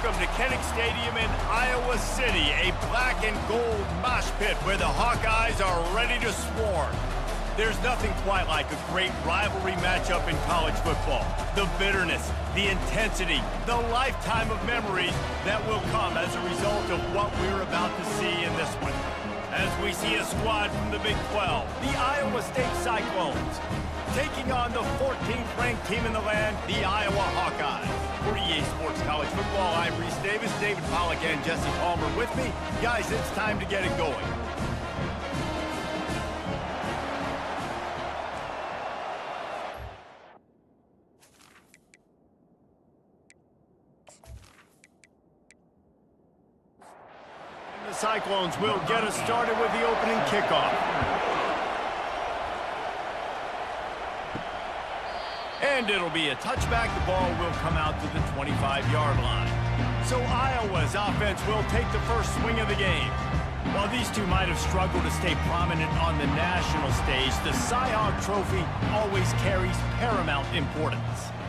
Welcome to Kinnick Stadium in Iowa City, a black and gold mosh pit where the Hawkeyes are ready to swarm. There's nothing quite like a great rivalry matchup in college football. The bitterness, the intensity, the lifetime of memories that will come as a result of what we're about to see in this one. As we see a squad from the Big 12, the Iowa State Cyclones, taking on the 14th ranked team in the land, the Iowa Hawkeyes. For EA Sports College Football, I'm Reese Davis, David Pollack and Jesse Palmer with me. Guys, it's time to get it going. The Cyclones will get us started with the opening kickoff. And it'll be a touchback. The ball will come out to the 25-yard line. So Iowa's offense will take the first swing of the game. While these two might have struggled to stay prominent on the national stage, the Cy-Hawk Trophy always carries paramount importance.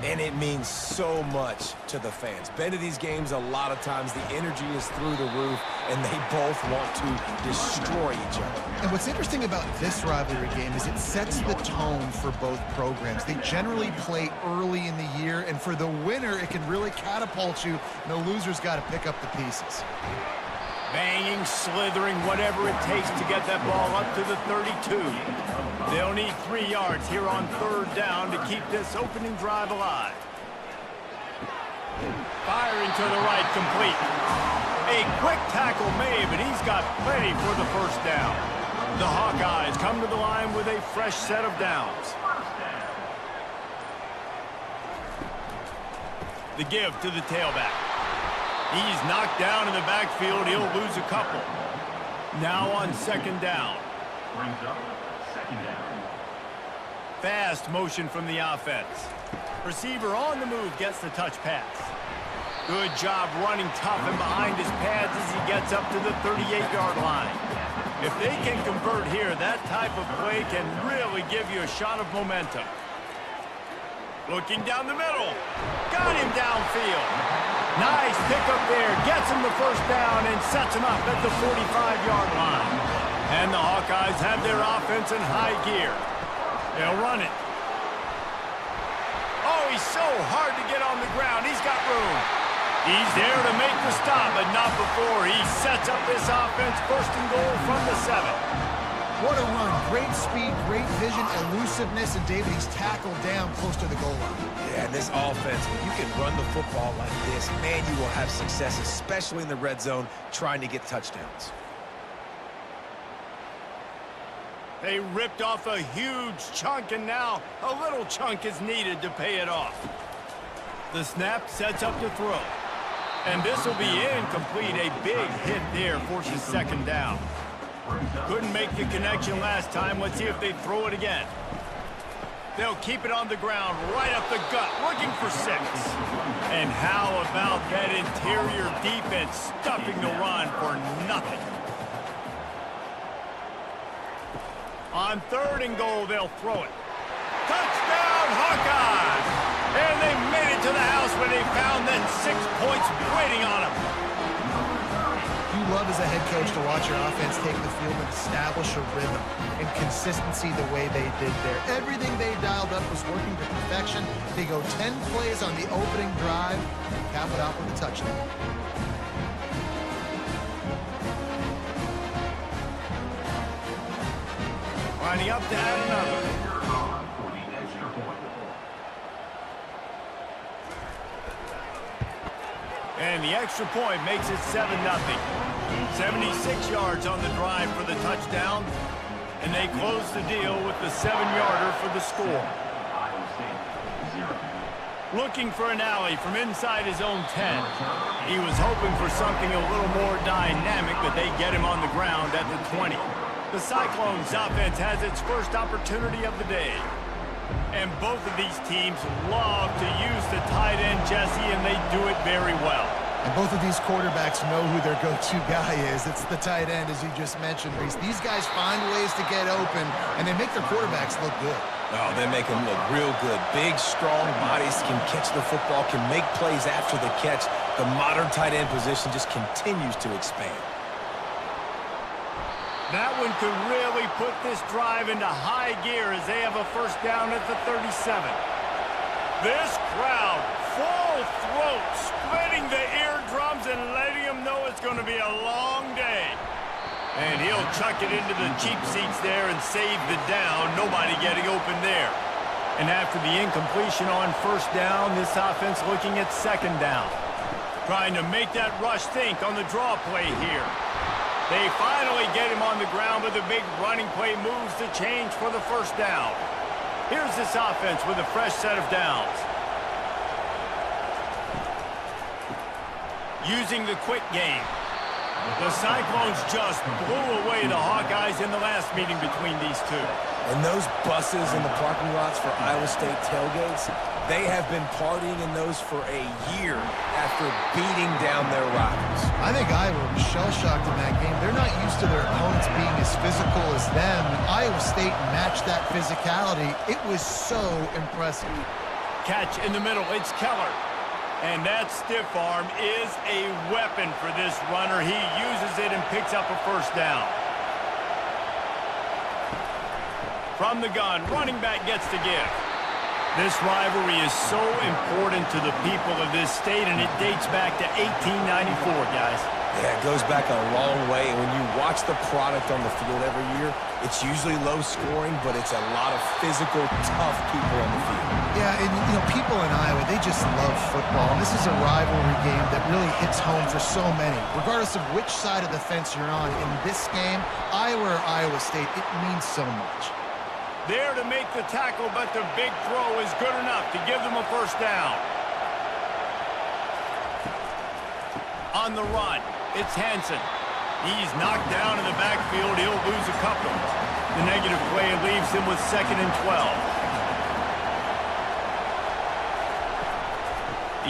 And it means so much to the fans. Been to these games a lot of times, the energy is through the roof, and they both want to destroy each other. And what's interesting about this rivalry game is it sets the tone for both programs. They generally play early in the year, and for the winner, it can really catapult you, and the loser's got to pick up the pieces. Banging, slithering, whatever it takes to get that ball up to the 32. They'll need 3 yards here on third down to keep this opening drive alive. Firing to the right, complete. A quick tackle made, but he's got plenty for the first down. The Hawkeyes come to the line with a fresh set of downs. The give to the tailback. He's knocked down in the backfield. He'll lose a couple. Now on second down. Brings up second down. Fast motion from the offense. Receiver on the move gets the touch pass. Good job running tough and behind his pads as he gets up to the 38-yard line. If they can convert here, that type of play can really give you a shot of momentum. Looking down the middle. Got him downfield. Nice pickup there. Gets him the first down and sets him up at the 45-yard line. And the Hawkeyes have their offense in high gear. They'll run it. Oh, he's so hard to get on the ground. He's got room. He's there to make the stop, but not before he sets up this offense first and goal from the 7. What a run. Great speed, great vision, elusiveness, and David, he's tackled down close to the goal line. Yeah, this offense, when you can run the football like this, man, you will have success, especially in the red zone, trying to get touchdowns. They ripped off a huge chunk, and now a little chunk is needed to pay it off. The snap sets up to throw. And this will be incomplete. A big hit there forces second down. Couldn't make the connection last time. Let's see if they throw it again. They'll keep it on the ground, right up the gut, looking for 6. And how about that interior defense stuffing the run for nothing? On third and goal, they'll throw it. Touchdown, Hawkeyes! And they made it to the house when they found that 6 points waiting on them. You love as a head coach to watch your offense take the field and establish a rhythm and consistency the way they did there. Everything they dialed up was working to perfection. They go 10 plays on the opening drive and cap it off with a touchdown. Lining up to add another. And the extra point makes it 7-0. 76 yards on the drive for the touchdown. And they close the deal with the 7-yarder for the score. Looking for an alley from inside his own 10. He was hoping for something a little more dynamic, but they get him on the ground at the 20. The Cyclones offense has its first opportunity of the day. And both of these teams love to use the tight end, Jesse, and they do it very well. And both of these quarterbacks know who their go-to guy is. It's the tight end, as you just mentioned, Reese. These guys find ways to get open, and they make their quarterbacks look good. Oh, they make them look real good. Big, strong bodies can catch the football, can make plays after the catch. The modern tight end position just continues to expand. That one could really put this drive into high gear as they have a first down at the 37. This crowd, full throat, splitting the eardrums and letting them know it's going to be a long day. And he'll chuck it into the cheap seats there and save the down. Nobody getting open there. And after the incompletion on first down, this offense looking at second down. Trying to make that rush think on the draw play here. They finally get him on the ground with a big running play, moves the change for the first down. Here's this offense with a fresh set of downs. Using the quick game. The Cyclones just blew away the Hawkeyes in the last meeting between these two. And those buses in the parking lots for Iowa State tailgates, they have been partying in those for a year after beating down their rivals. I think Iowa was shell-shocked in that game. They're not used to their opponents being as physical as them. Iowa State matched that physicality. It was so impressive. Catch in the middle. It's Keller. And that stiff arm is a weapon for this runner. He uses it and picks up a first down. From the gun, running back gets to give. This rivalry is so important to the people of this state, and it dates back to 1894, guys. Yeah, it goes back a long way, and when you watch the product on the field every year, it's usually low scoring, but it's a lot of physical, tough people on the field. Yeah, and people in Iowa, they just love football, and this is a rivalry game that really hits home for so many. Regardless of which side of the fence you're on, in this game, Iowa or Iowa State, it means so much. There to make the tackle, but the big throw is good enough to give them a first down. On the run, it's Hansen. He's knocked down in the backfield. He'll lose a couple. The negative play leaves him with 2nd and 12.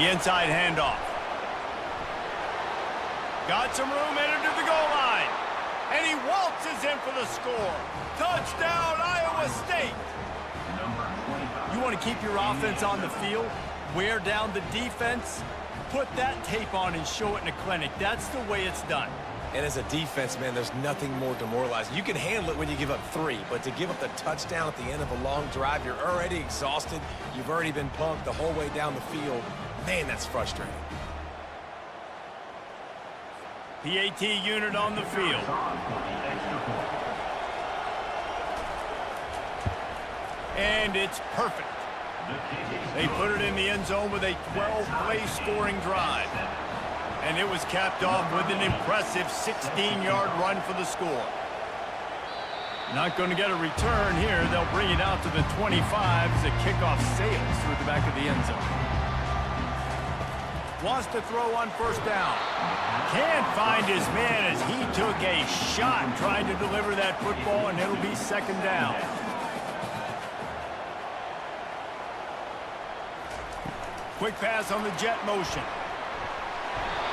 The inside handoff. Got some room, headed to the goal line. And he waltzes in for the score. Touchdown, Iowa State. You want to keep your offense on the field, wear down the defense, put that tape on and show it in a clinic. That's the way it's done. And as a defense, man, there's nothing more demoralizing. You can handle it when you give up 3, but to give up the touchdown at the end of a long drive, you're already exhausted. You've already been punked the whole way down the field. Man, that's frustrating. PAT unit on the field. And it's perfect. They put it in the end zone with a 12-play scoring drive. And it was capped off with an impressive 16-yard run for the score. Not going to get a return here. They'll bring it out to the 25 as the kickoff sails through the back of the end zone. Wants to throw on first down. Can't find his man as he took a shot trying to deliver that football, and it'll be 2nd down. Quick pass on the jet motion.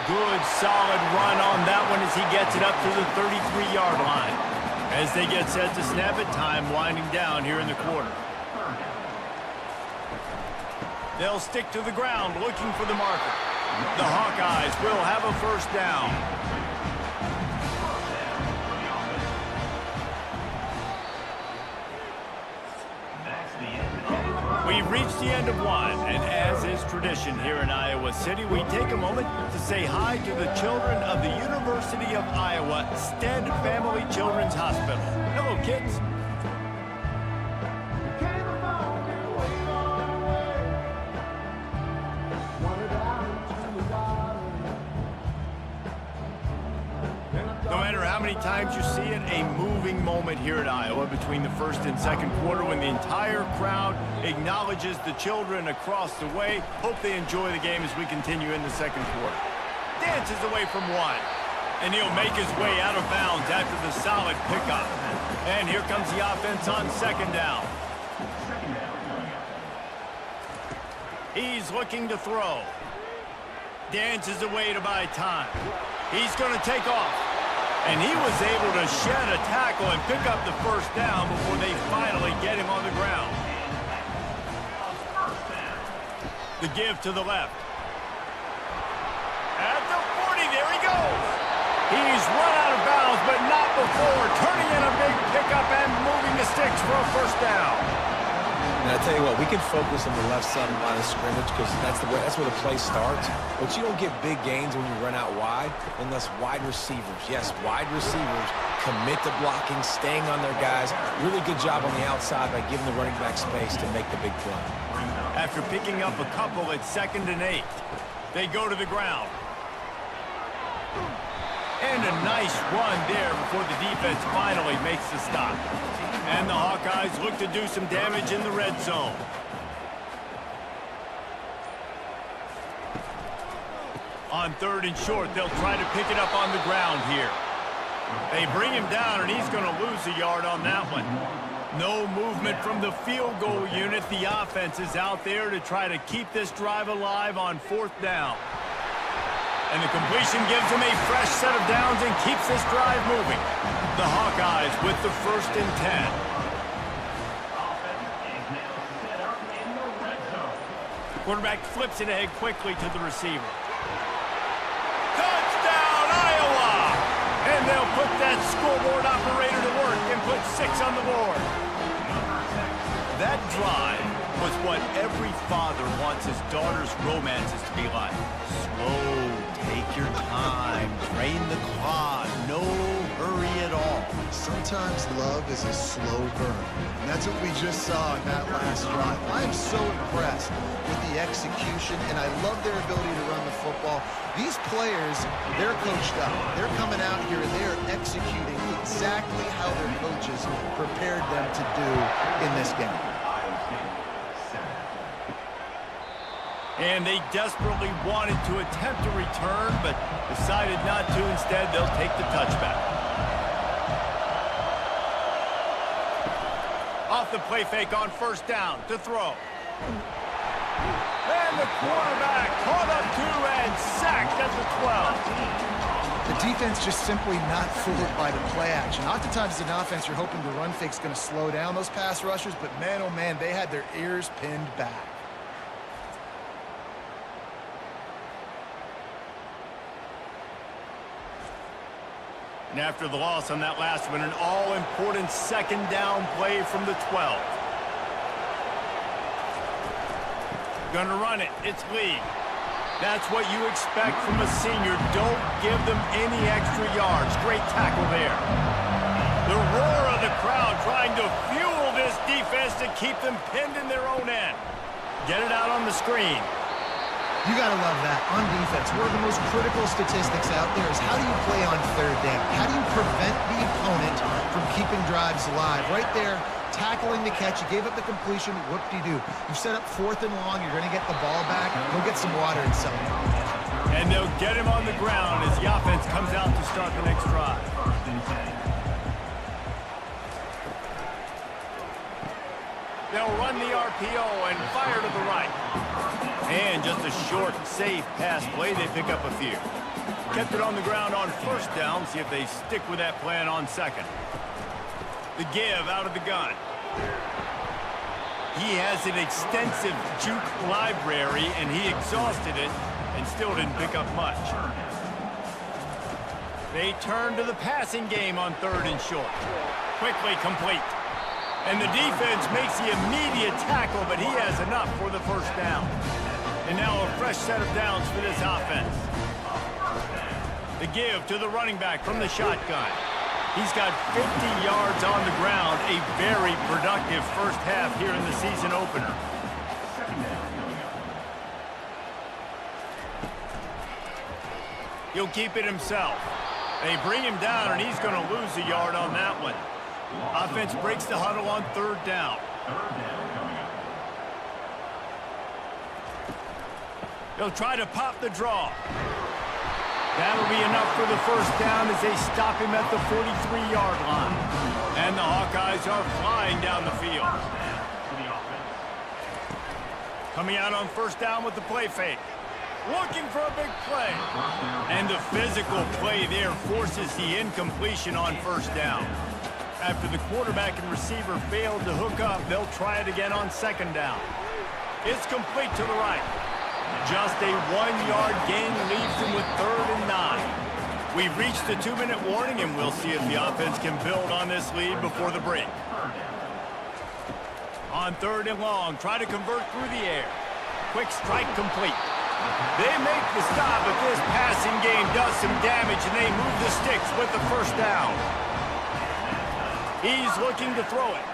Good, solid run on that one as he gets it up to the 33-yard line. As they get set to snap it, time winding down here in the quarter. They'll stick to the ground looking for the marker. The Hawkeyes will have a first down. We've reached the end of one, and as is tradition here in Iowa City, we take a moment to say hi to the children of the University of Iowa Stead Family Children's Hospital. Hello, kids. No matter how many times you see it, a moving moment here at Iowa between the first and second quarter when the entire crowd acknowledges the children across the way. Hope they enjoy the game as we continue in the second quarter. Dances away from one, and he'll make his way out of bounds after the solid pickup. And here comes the offense on 2nd down. He's looking to throw. Dances away to buy time. He's going to take off. And he was able to shed a tackle and pick up the first down before they finally get him on the ground. The give to the left. He's run out of bounds, but not before turning in a big pickup and moving the sticks for a first down. And I tell you what, we can focus on the left side of the line of scrimmage because that's where the play starts. But you don't get big gains when you run out wide unless wide receivers, yes, wide receivers, commit to blocking, staying on their guys. Really good job on the outside by giving the running back space to make the big play. After picking up a couple at 2nd and 8, they go to the ground. And a nice run there before the defense finally makes the stop. And the Hawkeyes look to do some damage in the red zone. On 3rd and short, they'll try to pick it up on the ground here. They bring him down, and he's going to lose a yard on that one. No movement from the field goal unit. The offense is out there to try to keep this drive alive on 4th down. And the completion gives him a fresh set of downs and keeps this drive moving. The Hawkeyes with the 1st and 10. Quarterback flips it ahead quickly to the receiver. Touchdown, Iowa! And they'll put that scoreboard operator to work and put 6 on the board. That drive was what every father wants his daughter's romances to be like. Slow, take your time, drain the clock, no hurry at all. Sometimes love is a slow burn, and that's what we just saw in that last drive. I am so impressed with the execution, and I love their ability to run the football. These players, they're coached up. They're coming out here, and they're executing exactly how their coaches prepared them to do in this game. And they desperately wanted to attempt a return, but decided not to. Instead, they'll take the touchback. Off the play fake on 1st down to throw. And the quarterback caught up to and sacked at the 12. The defense just simply not fooled by the play action. Oftentimes, as an offense, you're hoping the run fake's going to slow down those pass rushers, but man, oh man, they had their ears pinned back. And after the loss on that last one, an all-important 2nd down play from the 12. Gonna run it. It's Lee. That's what you expect from a senior. Don't give them any extra yards. Great tackle there. The roar of the crowd trying to fuel this defense to keep them pinned in their own end. Get it out on the screen. You got to love that. On defense, one of the most critical statistics out there is how do you play on 3rd down? How do you prevent the opponent from keeping drives alive? Right there, tackling the catch. You gave up the completion. Whoop-de-doo. You set up 4th and long. You're going to get the ball back. Go get some water and sell it. And they'll get him on the ground as the offense comes out to start the next drive. They'll run the RPO and fire to the right. And just a short, safe pass play. They pick up a few. Kept it on the ground on 1st down. See if they stick with that plan on 2nd. The give out of the gun. He has an extensive juke library, and he exhausted it and still didn't pick up much. They turn to the passing game on 3rd and short. Quickly complete. And the defense makes the immediate tackle, but he has enough for the 1st down. And now a fresh set of downs for this offense. The give to the running back from the shotgun. He's got 50 yards on the ground, a very productive 1st half here in the season opener. He'll keep it himself. They bring him down, and he's going to lose a yard on that one. Offense breaks the huddle on 3rd down. They'll try to pop the draw. That'll be enough for the 1st down as they stop him at the 43-yard line. And the Hawkeyes are flying down the field. Coming out on 1st down with the play fake. Looking for a big play. And the physical play there forces the incompletion on 1st down. After the quarterback and receiver failed to hook up, they'll try it again on 2nd down. It's complete to the right. Just a 1-yard gain leaves them with 3rd and 9. We've reached the 2-minute warning, and we'll see if the offense can build on this lead before the break. On 3rd and long, try to convert through the air. Quick strike complete. They make the stop, but this passing game does some damage, and they move the sticks with the first down. He's looking to throw it.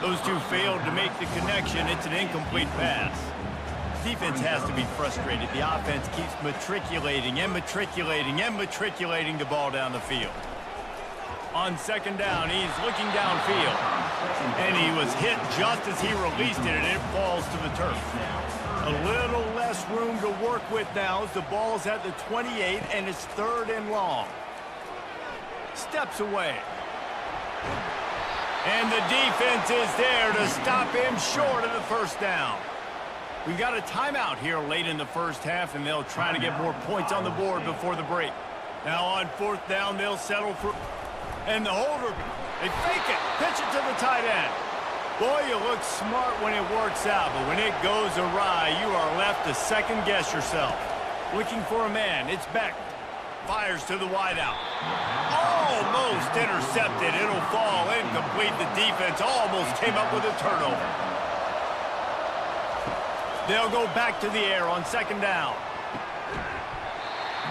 Those two failed to make the connection. It's an incomplete pass. Defense has to be frustrated. The offense keeps matriculating and matriculating and matriculating the ball down the field. On 2nd down, he's looking downfield. And he was hit just as he released it, and it falls to the turf. A little less room to work with now as the ball's at the 28, and it's 3rd and long. Steps away. And the defense is there to stop him short of the first down. We've got a timeout here late in the first half, and they'll try to get more points on the board before the break. Now on 4th down, they'll settle for... And the holder, they fake it, pitch it to the tight end. Boy, you look smart when it works out, but when it goes awry, you are left to second-guess yourself. Looking for a man, it's Beck. Fires to the wideout. Almost intercepted. It'll fall incomplete. The defense almost came up with a turnover. They'll go back to the air on 2nd down.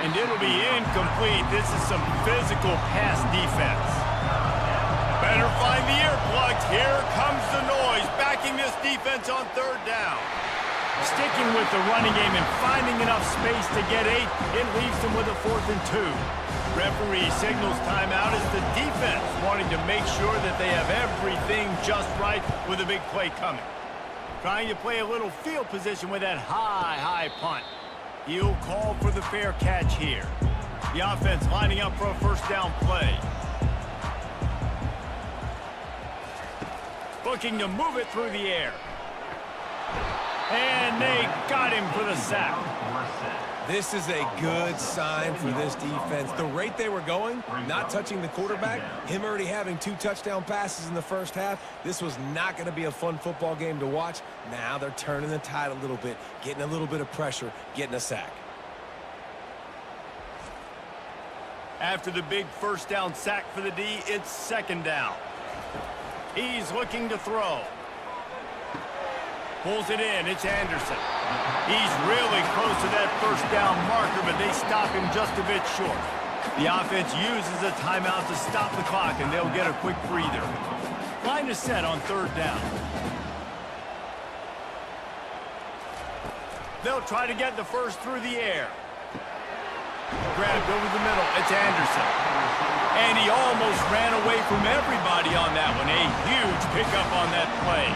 And it'll be incomplete. This is some physical pass defense. Better find the earplugs. Here comes the noise. Backing this defense on 3rd down. Sticking with the running game and finding enough space to get 8, it leaves them with a 4th and 2. Referee signals timeout as the defense wanting to make sure that they have everything just right with a big play coming. Trying to play a little field position with that high punt. He'll call for the fair catch here. The offense lining up for a 1st down play. Looking to move it through the air. And they got him for the sack. This is a good sign for this defense. The rate they were going, not touching the quarterback, him already having 2 touchdown passes in the first half, this was not going to be a fun football game to watch. Now they're turning the tide a little bit, getting a little bit of pressure, getting a sack. After the big 1st down sack for the D, it's 2nd down. He's looking to throw. Pulls it in. It's Anderson. He's really close to that 1st down marker, but they stop him just a bit short. The offense uses a timeout to stop the clock, and they'll get a quick breather. Line is set on 3rd down. They'll try to get the first through the air. Grabbed over the middle. It's Anderson. And he almost ran away from everybody on that one. A huge pickup on that play.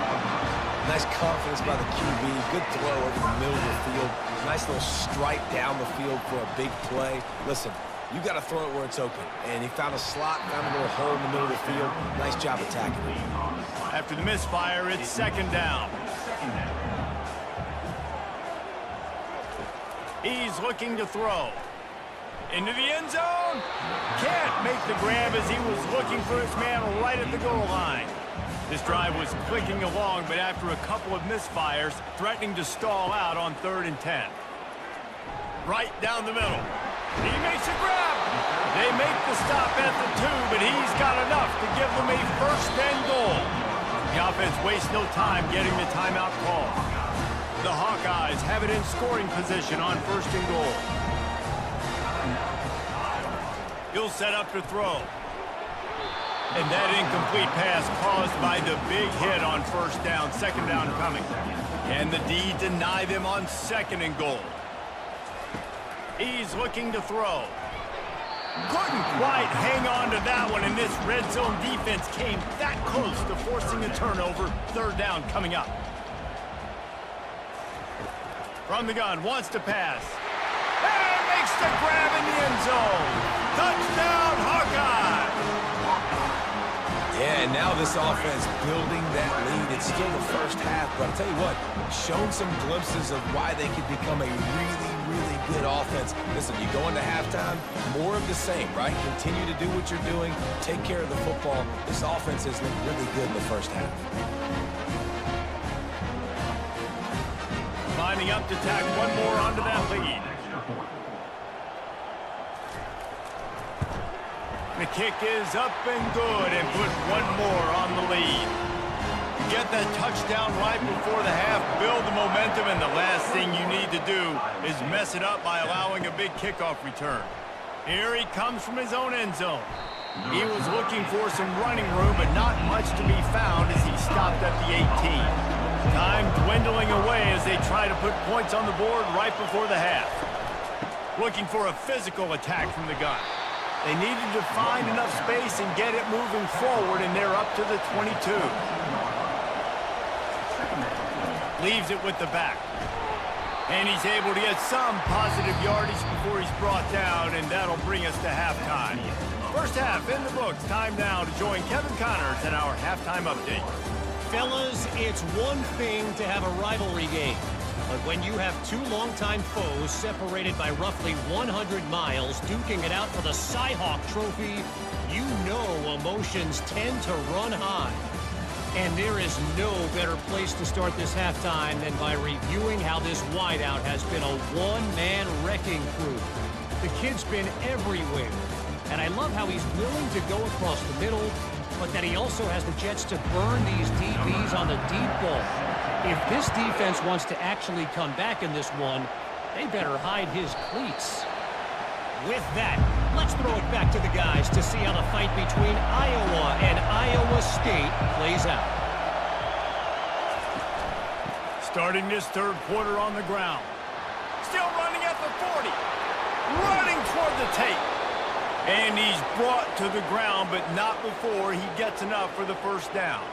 Nice confidence by the QB. Good throw over the middle of the field. Nice little strike down the field for a big play. Listen, you got to throw it where it's open. And he found a slot, found a little hole in the middle of the field. Nice job attacking it. After the misfire, it's 2nd down. He's looking to throw. Into the end zone. Can't make the grab as he was looking for his man right at the goal line. This drive was clicking along, but after a couple of misfires, threatening to stall out on 3rd and 10. Right down the middle. He makes a grab. They make the stop at the 2, but he's got enough to give them a 1st and goal. The offense wastes no time getting the timeout call. The Hawkeyes have it in scoring position on 1st and goal. He'll set up to throw. And that incomplete pass caused by the big hit on 1st down, 2nd down coming. And the D deny them on 2nd and goal. He's looking to throw. Couldn't quite hang on to that one, and this red zone defense came that close to forcing a turnover. 3rd down coming up. From the gun, wants to pass. And makes the grab in the end zone. Touchdown, Hawkeye! Yeah, and now this offense building that lead. It's still the first half, but I'll tell you what, shown some glimpses of why they could become a really, really good offense. Listen, you go into halftime, more of the same, right? Continue to do what you're doing, take care of the football. This offense has looked really good in the first half. Lining up to tack one more onto that lead. The kick is up and good and put one more on the lead. Get that touchdown right before the half, build the momentum, and the last thing you need to do is mess it up by allowing a big kickoff return. Here he comes from his own end zone. He was looking for some running room, but not much to be found as he stopped at the 18. Time dwindling away as they try to put points on the board right before the half. Looking for a physical attack from the gun. They needed to find enough space and get it moving forward, and they're up to the 22. Leaves it with the back. And he's able to get some positive yardage before he's brought down, and that'll bring us to halftime. First half in the books. Time now to join Kevin Connors in our halftime update. Fellas, it's one thing to have a rivalry game, but when you have two longtime foes separated by roughly 100 miles duking it out for the Cy-Hawk Trophy, you know emotions tend to run high. And there is no better place to start this halftime than by reviewing how this wideout has been a one-man wrecking crew. The kid's been everywhere, and I love how he's willing to go across the middle, but that he also has the jets to burn these DBs on the deep ball. If this defense wants to actually come back in this one, they better hide his cleats. With that, let's throw it back to the guys to see how the fight between Iowa and Iowa State plays out. Starting this third quarter on the ground. Still running at the 40. Running toward the tape. And he's brought to the ground, but not before he gets enough for the first down.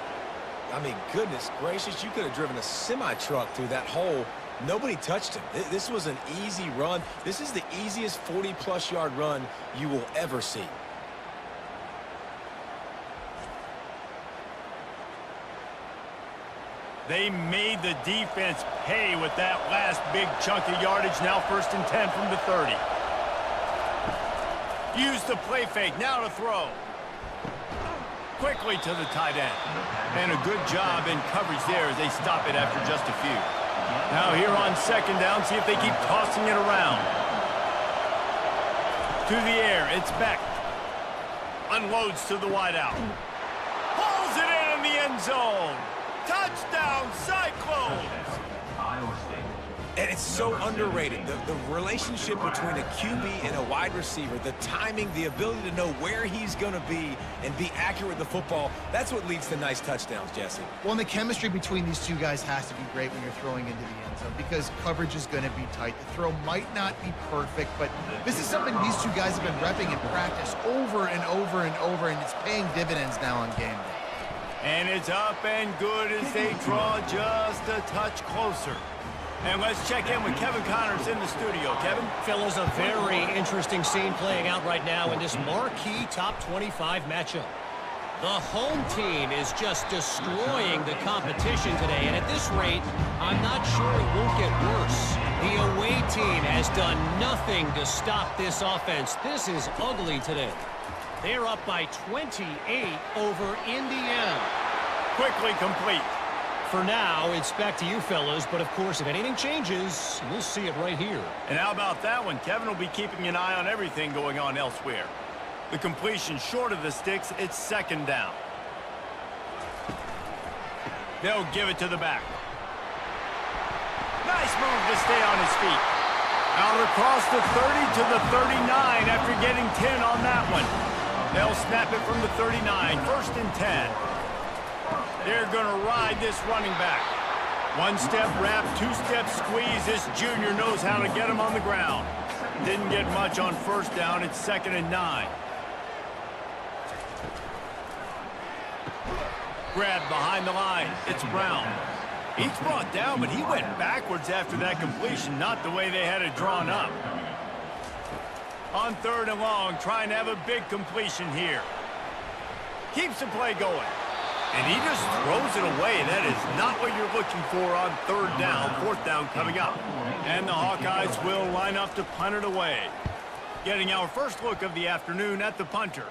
I mean, goodness gracious, you could have driven a semi-truck through that hole. Nobody touched him. This was an easy run. This is the easiest 40-plus yard run you will ever see. They made the defense pay with that last big chunk of yardage. Now 1st and 10 from the 30. Use the play fake. Now to throw. Quickly to the tight end. And a good job in coverage there as they stop it after just a few. Now here on 2nd down, see if they keep tossing it around. To the air, it's Beck. Unloads to the wideout. Pulls it in the end zone. Touchdown, Cyclones! Iowa State. And it's so underrated. The relationship between a QB and a wide receiver, the timing, the ability to know where he's going to be and be accurate with the football, that's what leads to nice touchdowns, Jesse. Well, and the chemistry between these two guys has to be great when you're throwing into the end zone because coverage is going to be tight. The throw might not be perfect, but this is something these two guys have been repping in practice over and over and over, and it's paying dividends now on game day. And it's up and good as they draw just a touch closer. And let's check in with Kevin Connors in the studio. Kevin? Fellas, a very interesting scene playing out right now in this marquee top 25 matchup. The home team is just destroying the competition today, and at this rate, I'm not sure it won't get worse. The away team has done nothing to stop this offense. This is ugly today. They're up by 28 over Indiana. Quickly complete. For now, it's back to you fellas, but of course, if anything changes, we'll see it right here. And how about that one? Kevin will be keeping an eye on everything going on elsewhere. The completion short of the sticks, it's 2nd down. They'll give it to the back. Nice move to stay on his feet. Out across the 30 to the 39 after getting 10 on that one. They'll snap it from the 39, 1st and 10. They're going to ride this running back. 1-step wrap, 2-step squeeze. This junior knows how to get him on the ground. Didn't get much on 1st down. It's 2nd and 9. Grab behind the line. It's Brown. He's brought down, but he went backwards after that completion, not the way they had it drawn up. On 3rd and long, trying to have a big completion here. Keeps the play going. And he just throws it away. That is not what you're looking for on 3rd down. 4th down coming up. And the Hawkeyes will line up to punt it away. Getting our first look of the afternoon at the punter.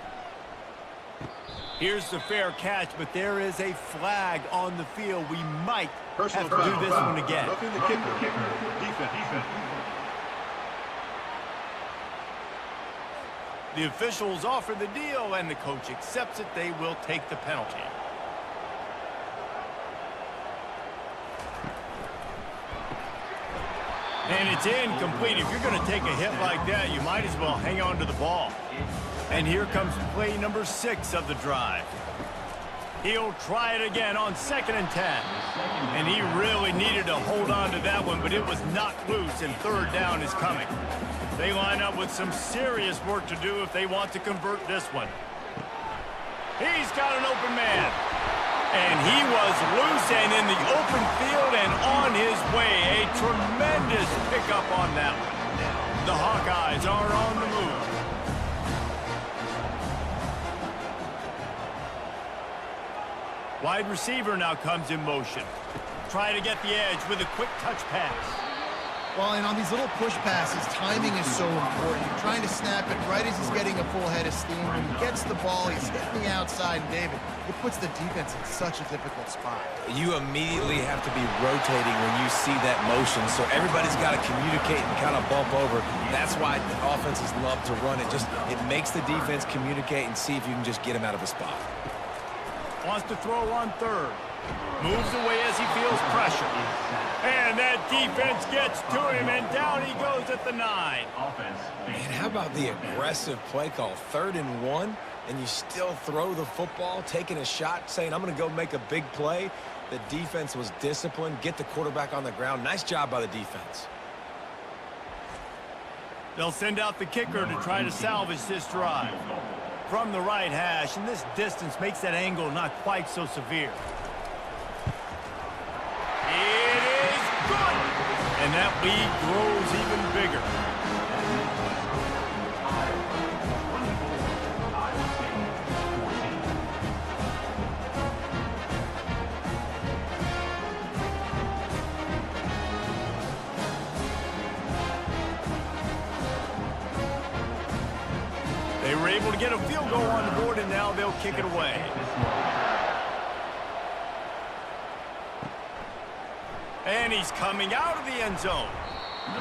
Here's the fair catch, but there is a flag on the field. We might have to do this one again. Roughing the kicker. Defense. The officials offer the deal, and the coach accepts it. They will take the penalty. And it's incomplete. If you're going to take a hit like that, you might as well hang on to the ball. And here comes play number 6 of the drive. He'll try it again on 2nd and 10. And he really needed to hold on to that one, but it was knocked loose, and 3rd down is coming. They line up with some serious work to do if they want to convert this one. He's got an open man. And he was loose and in the open field and on his way. A tremendous pickup on that one. The Hawkeyes are on the move. Wide receiver now comes in motion. Try to get the edge with a quick touch pass. Well, and on these little push passes, timing is so important. You're trying to snap it right as he's getting a full head of steam. When he gets the ball, he's hitting the outside, and David, it puts the defense in such a difficult spot. You immediately have to be rotating when you see that motion, so everybody's got to communicate and kind of bump over. That's why the offenses love to run it. It makes the defense communicate and see if you can just get him out of a spot. Wants to throw on 3rd. Moves away as he feels pressure. And that defense gets to him, and down he goes at the 9. Man, how about the aggressive play call? 3rd and 1, and you still throw the football, taking a shot, saying, I'm going to go make a big play. The defense was disciplined, get the quarterback on the ground. Nice job by the defense. They'll send out the kicker to try to salvage this drive. From the right hash, and this distance makes that angle not quite so severe. It is good! And that lead grows even bigger. They were able to get a field goal on the board, and now they'll kick it away. And he's coming out of the end zone.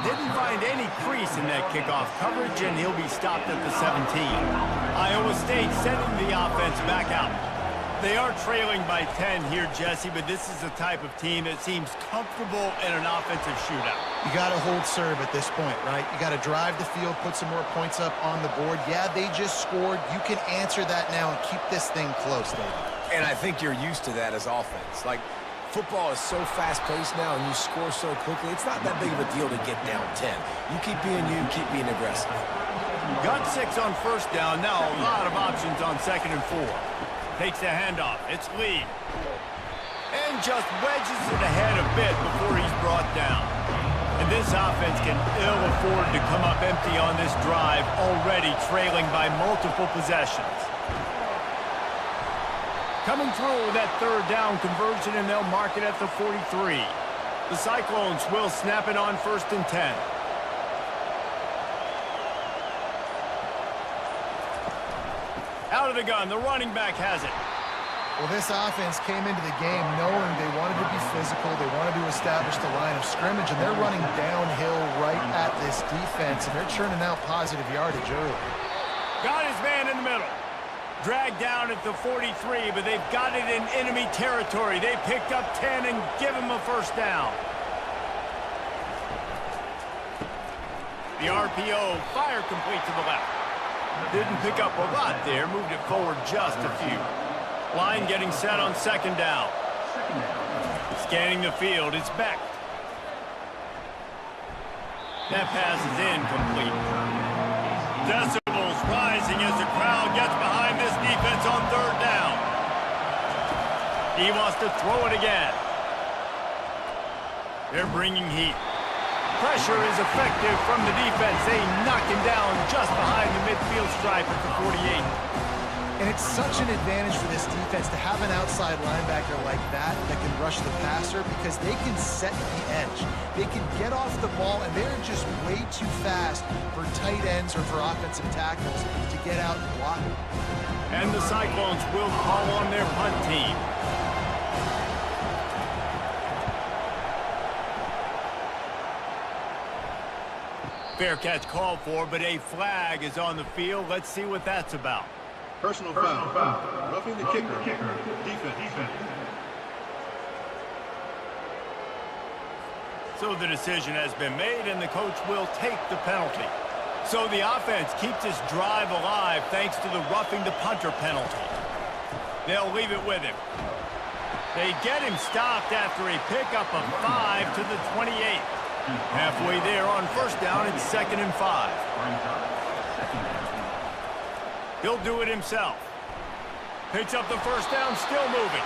Didn't find any crease in that kickoff coverage, and he'll be stopped at the 17. Iowa State sending the offense back out. They are trailing by 10 here, Jesse, but this is the type of team that seems comfortable in an offensive shootout. You got to hold serve at this point, right? You got to drive the field, put some more points up on the board. Yeah, they just scored. You can answer that now and keep this thing close, David. And I think you're used to that as offense. Like, football is so fast-paced now, and you score so quickly, it's not that big of a deal to get down 10. You keep being you, keep being aggressive. Got 6 on 1st down. Now a lot of options on 2nd and 4. Takes the handoff. It's Lee. And just wedges it ahead a bit before he's brought down. And this offense can ill afford to come up empty on this drive, already trailing by multiple possessions. Coming through with that 3rd down conversion, and they'll mark it at the 43. The Cyclones will snap it on 1st and 10. Out of the gun, the running back has it. Well, this offense came into the game knowing they wanted to be physical, they wanted to establish the line of scrimmage, and they're running downhill right at this defense, and they're churning out positive yardage early. Got his man in the middle. Dragged down at the 43, but they've got it in enemy territory. They picked up 10 and give him a 1st down. The RPO, fire complete to the left. Didn't pick up a lot there, moved it forward just a few. Line getting set on 2nd down. Scanning the field, it's Beck. That pass is incomplete. Decibels rising as the crowd gets behind this defense on 3rd down. He wants to throw it again. They're bringing heat. Pressure is effective from the defense. They knock him down just behind the midfield stripe at the 48. And it's such an advantage for this defense to have an outside linebacker like that can rush the passer, because they can set the edge. They can get off the ball, and they're just way too fast for tight ends or for offensive tackles to get out and block them. And the Cyclones will call on their punt team. Fair catch called for, but a flag is on the field. Let's see what that's about. Personal foul. Roughing the kicker. Defense. So the decision has been made, and the coach will take the penalty. So the offense keeps this drive alive thanks to the roughing the punter penalty. They'll leave it with him. They get him stopped after a pickup of 5 to the 28. Halfway there on first down, it's 2nd and 5. He'll do it himself. Picks up the first down, still moving.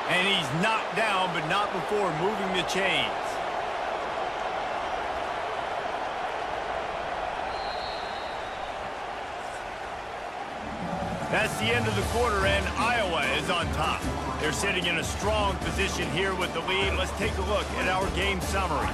And he's knocked down, but not before moving the chains. That's the end of the quarter, and Iowa is on top. They're sitting in a strong position here with the lead. Let's take a look at our game summary.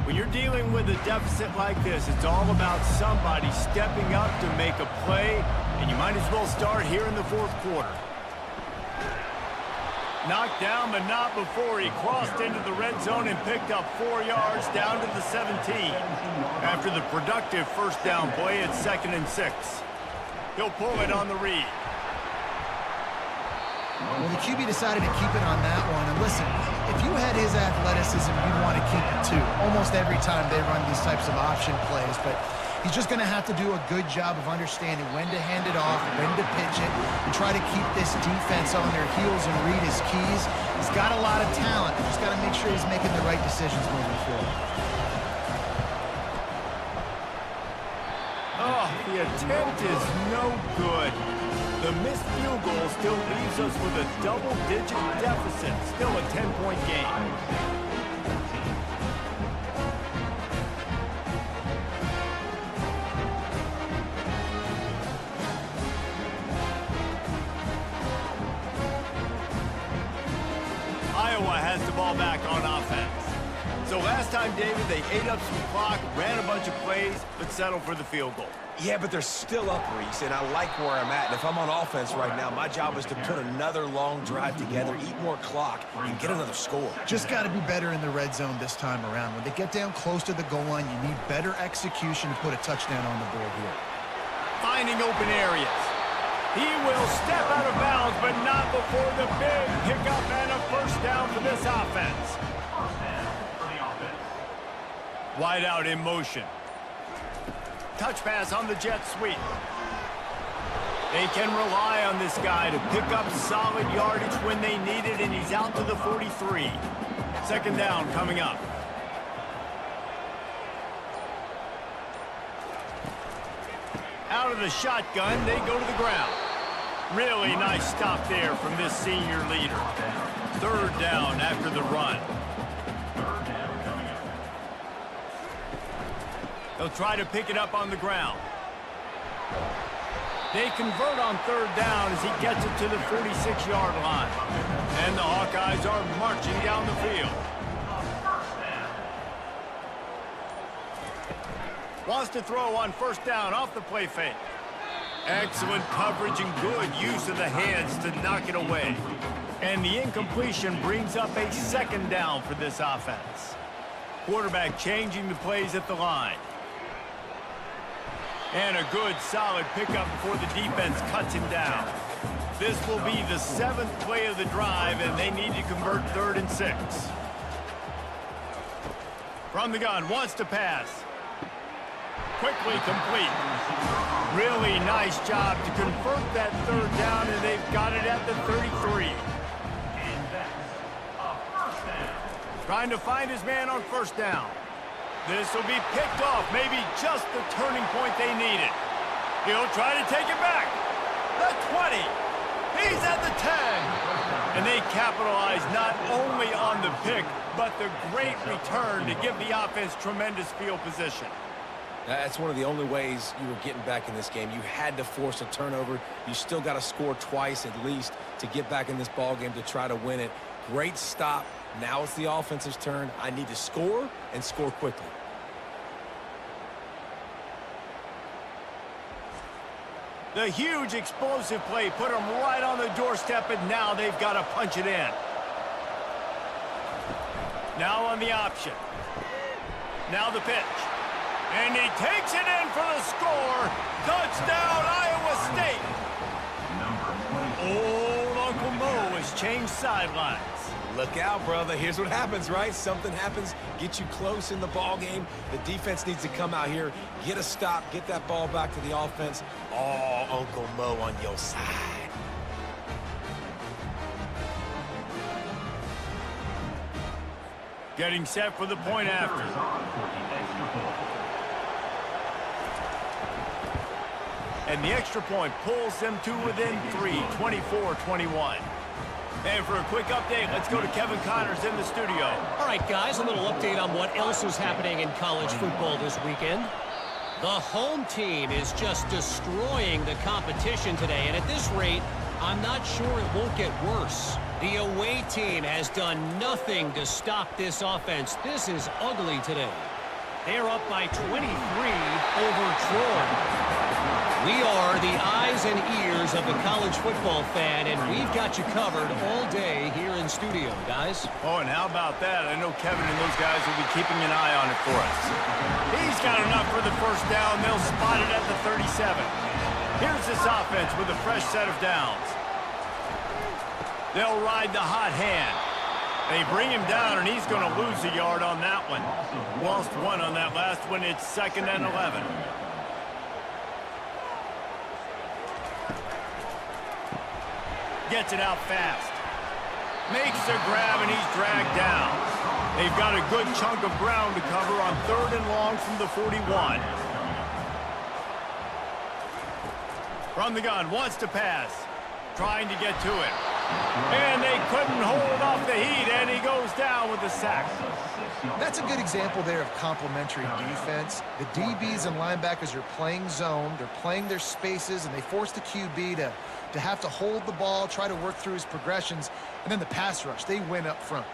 When you're dealing with a deficit like this, it's all about somebody stepping up to make a play, and you might as well start here in the 4th quarter. Knocked down, but not before he crossed into the red zone and picked up 4 yards down to the 17. After the productive first down play, it's 2nd and 6. He'll pull it on the read. Well, the QB decided to keep it on that one. And listen, if you had his athleticism, you'd want to keep it too. Almost every time they run these types of option plays, but he's just going to have to do a good job of understanding when to hand it off, when to pitch it, and try to keep this defense on their heels and read his keys. He's got a lot of talent. He's got to make sure he's making the right decisions moving forward. Oh, the attempt is no good. The missed field goal still leaves us with a double-digit deficit. Still a 10-point game. Iowa has the ball back on offense. So last time, David, they ate up some clock, ran a bunch of plays, but settled for the field goal. Yeah, but they're still up, Reese, and I like where I'm at. And if I'm on offense right now, my job is to put another long drive together, eat more clock, and get another score. Just got to be better in the red zone this time around. When they get down close to the goal line, you need better execution to put a touchdown on the board here. Finding open areas. He will step out of bounds, but not before the big pickup and a first down for this offense. Wide out in motion. Touch pass on the jet sweep. They can rely on this guy to pick up solid yardage when they need it, and he's out to the 43. 2nd down coming up. Out of the shotgun, they go to the ground. Really nice stop there from this senior leader. 3rd down after the run. They'll try to pick it up on the ground. They convert on 3rd down as he gets it to the 46-yard line. And the Hawkeyes are marching down the field. Wants to throw on 1st down off the play fake. Excellent coverage and good use of the hands to knock it away. And the incompletion brings up a 2nd down for this offense. Quarterback changing the plays at the line. And a good, solid pickup before the defense cuts him down. This will be the 7th play of the drive, and they need to convert 3rd and 6. From the gun, wants to pass. Quickly complete. Really nice job to convert that 3rd down, and they've got it at the 33. Trying to find his man on 1st down. This will be picked off, maybe just the turning point they needed. He'll try to take it back. The 20. He's at the 10. And they capitalize not only on the pick, but the great return to give the offense tremendous field position. That's one of the only ways you were getting back in this game. You had to force a turnover. You still got to score twice at least to get back in this ball game to try to win it. Great stop. Now it's the offense's turn. I need to score and score quickly. The huge explosive play put them right on the doorstep, and now they've got to punch it in. Now on the option. Now the pitch. And he takes it in for the score. Touchdown, Iowa State. Old Uncle Mo has changed sidelines. Look out, brother. Here's what happens, right? Something happens, get you close in the ball game. The defense needs to come out here, get a stop, get that ball back to the offense. Oh, Uncle Mo on your side. Getting set for the point after. And the extra point pulls them to within 3, 24-21. And for a quick update, let's go to Kevin Connors in the studio. All right, guys, a little update on what else is happening in college football this weekend. The home team is just destroying the competition today, and at this rate, I'm not sure it won't get worse. The away team has done nothing to stop this offense. This is ugly today. They're up by 23 over Troy. We are the eyes and ears of the college football fan, and we've got you covered all day here in studio, guys. Oh, and how about that? I know Kevin and those guys will be keeping an eye on it for us. He's got enough for the first down. They'll spot it at the 37. Here's this offense with a fresh set of downs. They'll ride the hot hand. They bring him down, and he's going to lose a yard on that one. Lost one on that last one. It's 2nd and 11. Gets it out fast. Makes the grab, and he's dragged down. They've got a good chunk of ground to cover on 3rd and long from the 41. From the gun, wants to pass. Trying to get to it. And they couldn't hold off the heat, and he goes down with a sack. That's a good example there of complementary defense. The DBs and linebackers are playing zone. They're playing their spaces, and they force the QB to have to hold the ball, try to work through his progressions, and then the pass rush, they win up front.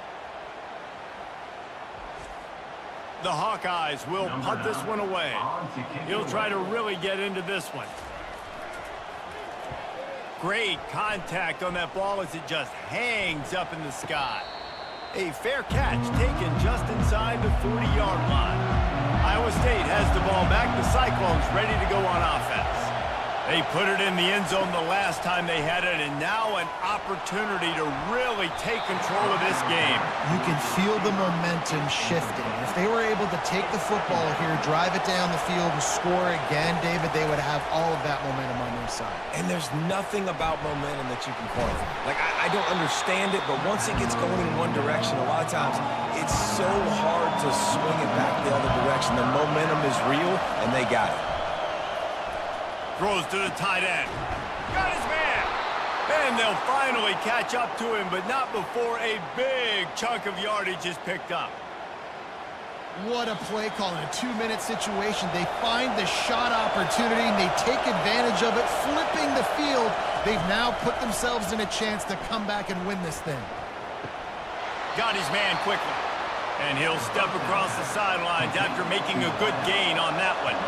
The Hawkeyes will punt this one away. He'll try to really get into this one. Great contact on that ball as it just hangs up in the sky. A fair catch taken just inside the 40-yard line. Iowa State has the ball back. The Cyclones ready to go on offense. They put it in the end zone the last time they had it, and now an opportunity to really take control of this game. You can feel the momentum shifting. If they were able to take the football here, drive it down the field, and score again, David, they would have all of that momentum on their side. And there's nothing about momentum that you can quantify. Like, I don't understand it, but once it gets going in one direction, a lot of times it's so hard to swing it back the other direction. The momentum is real, and they got it. Throws to the tight end. Got his man. And they'll finally catch up to him, but not before a big chunk of yardage is picked up. What a play call in a 2-minute situation. They find the shot opportunity, and they take advantage of it, flipping the field. They've now put themselves in a chance to come back and win this thing. Got his man quickly. And he'll step across the sidelines after making a good gain on that one.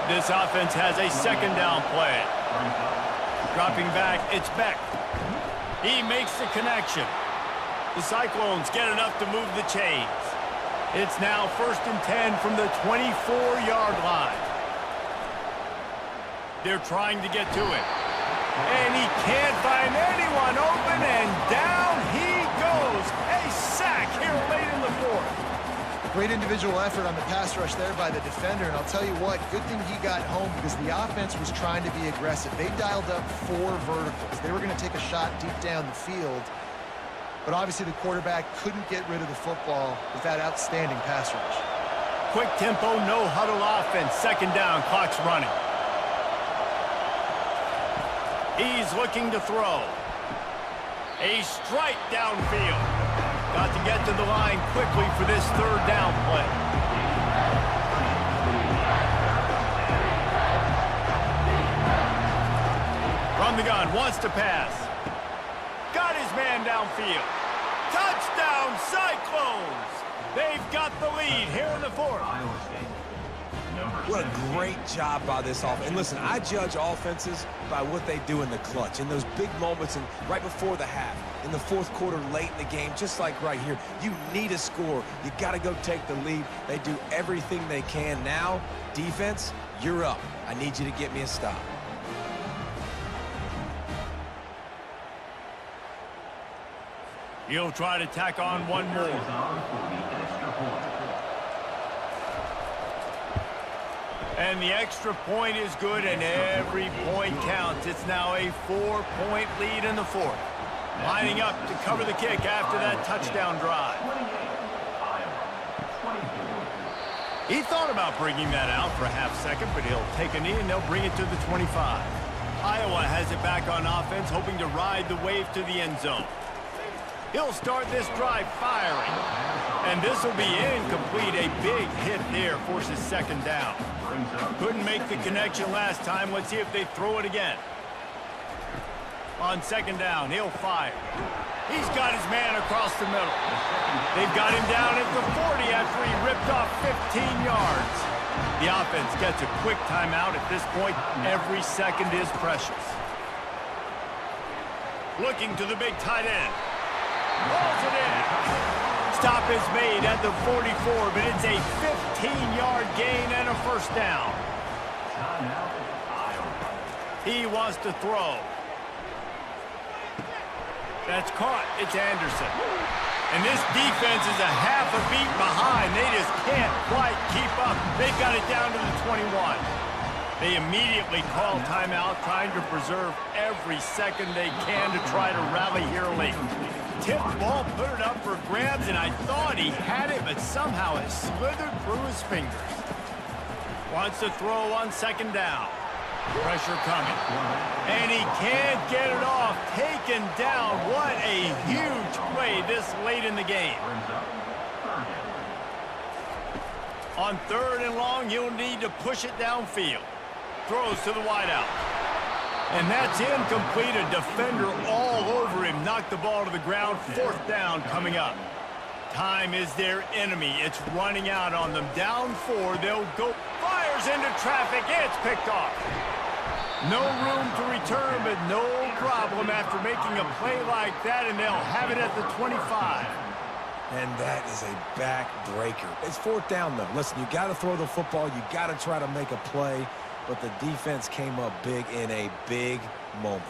This offense has a 2nd down play. Dropping back, it's Beck. He makes the connection. The Cyclones get enough to move the chains. It's now 1st and 10 from the 24-yard line. They're trying to get to it. And he can't find anyone open, and down he goes. A sack here late in the 4th. Great individual effort on the pass rush there by the defender, and I'll tell you what, good thing he got home because the offense was trying to be aggressive. They dialed up 4 verticals. They were going to take a shot deep down the field, but obviously the quarterback couldn't get rid of the football with that outstanding pass rush. Quick tempo, no huddle offense. 2nd down, clock's running. He's looking to throw. A strike downfield. Got to get to the line quickly for this 3rd down play. From the gun, wants to pass. Got his man downfield. Touchdown, Cyclones! They've got the lead here in the 4th. Iowa State, number What a great job by this offense. And listen, I judge offenses by what they do in the clutch, in those big moments and right before the half, in the fourth quarter, late in the game, just like right here. You need a score. You got to go take the lead. They do everything they can. Now, defense, you're up. I need you to get me a stop. He'll try to tack on one more. And the extra point is good, and every point counts. It's now a 4-point lead in the fourth. Lining up to cover the kick after that touchdown drive. He thought about bringing that out for a half second, but he'll take a knee and they'll bring it to the 25. Iowa has it back on offense, hoping to ride the wave to the end zone. He'll start this drive firing. And this will be incomplete. A big hit there forces second down. Couldn't make the connection last time. Let's see if they throw it again. On second down, he'll fire. He's got his man across the middle. They've got him down at the 40 after he ripped off 15 yards. The offense gets a quick timeout at this point. Every second is precious. Looking to the big tight end. Rolls it in. Stop is made at the 44, but it's a 15-yard gain and a first down. He wants to throw. That's caught. It's Anderson. And this defense is a half a beat behind. They just can't quite keep up. They've got it down to the 21. They immediately call timeout, trying to preserve every second they can to try to rally here late. Tipped ball, put it up for grabs, and I thought he had it, but somehow it slithered through his fingers. Wants to throw on second down. Pressure coming. And he can't get it off. Taken down. What a huge play this late in the game. On third and long, he'll need to push it downfield. Throws to the wideout. And that's incomplete. A defender all over him. Knocked the ball to the ground. Fourth down coming up. Time is their enemy. It's running out on them. Down 4. They'll go. Fires into traffic. It's picked off. No room to return, but no problem after making a play like that, and they'll have it at the 25. And that is a back-breaker. It's fourth down, though. Listen, you got to throw the football. You got to try to make a play, but the defense came up big in a big moment.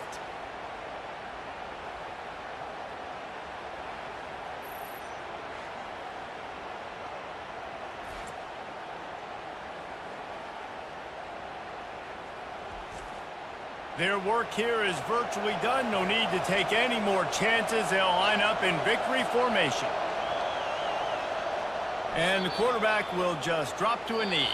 Their work here is virtually done. No need to take any more chances. They'll line up in victory formation. And the quarterback will just drop to a knee.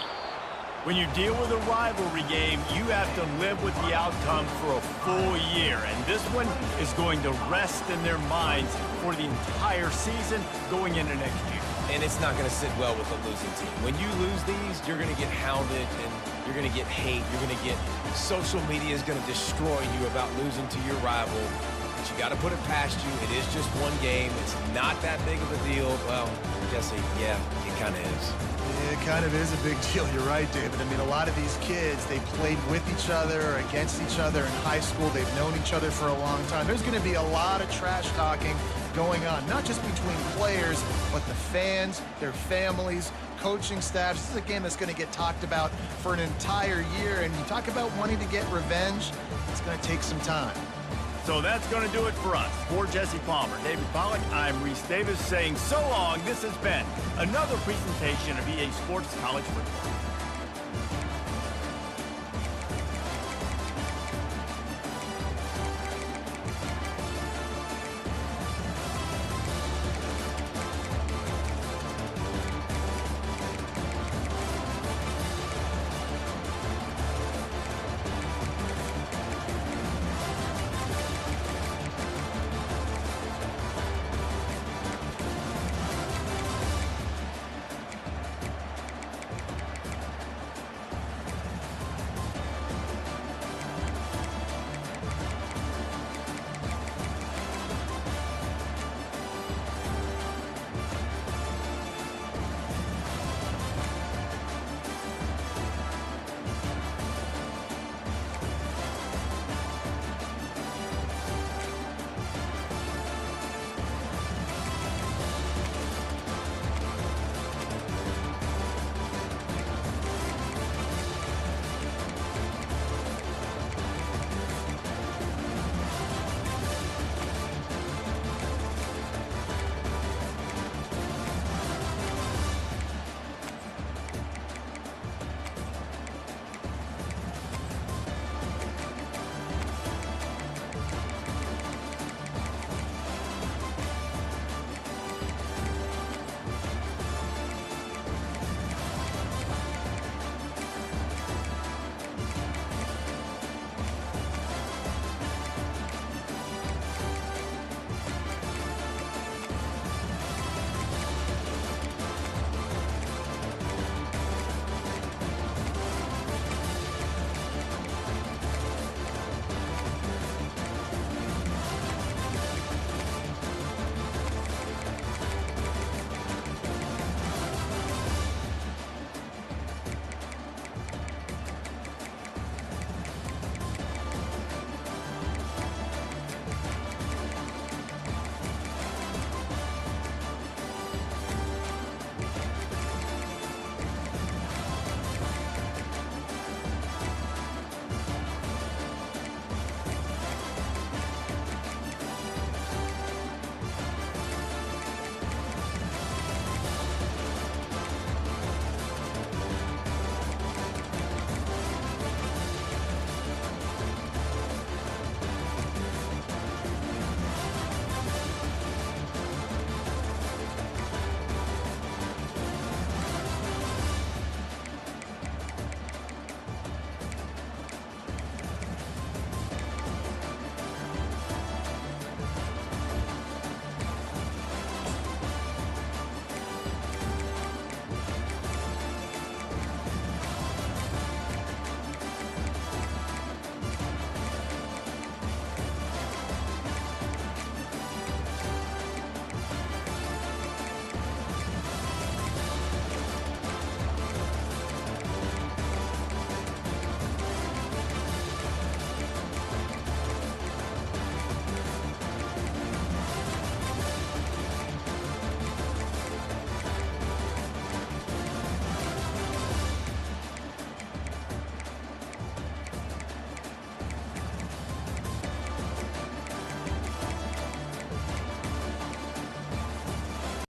When you deal with a rivalry game, you have to live with the outcome for a full year. And this one is going to rest in their minds for the entire season going into next year. And it's not going to sit well with a losing team. When you lose these, you're going to get hounded and you're going to get hate. You're going to get social media is going to destroy you about losing to your rival. But you got to put it past you. It is just one game. It's not that big of a deal. Well, Jesse, yeah, it kind of is. It kind of is a big deal. You're right, David. I mean, a lot of these kids, they played with each other or against each other in high school. They've known each other for a long time. There's going to be a lot of trash talking going on, not just between players, but the fans, their families, coaching staffs. This is a game that's going to get talked about for an entire year. And you talk about wanting to get revenge, it's going to take some time. So that's going to do it for us. For Jesse Palmer, David Pollack, I'm Reese Davis saying so long. This has been another presentation of EA Sports College Football.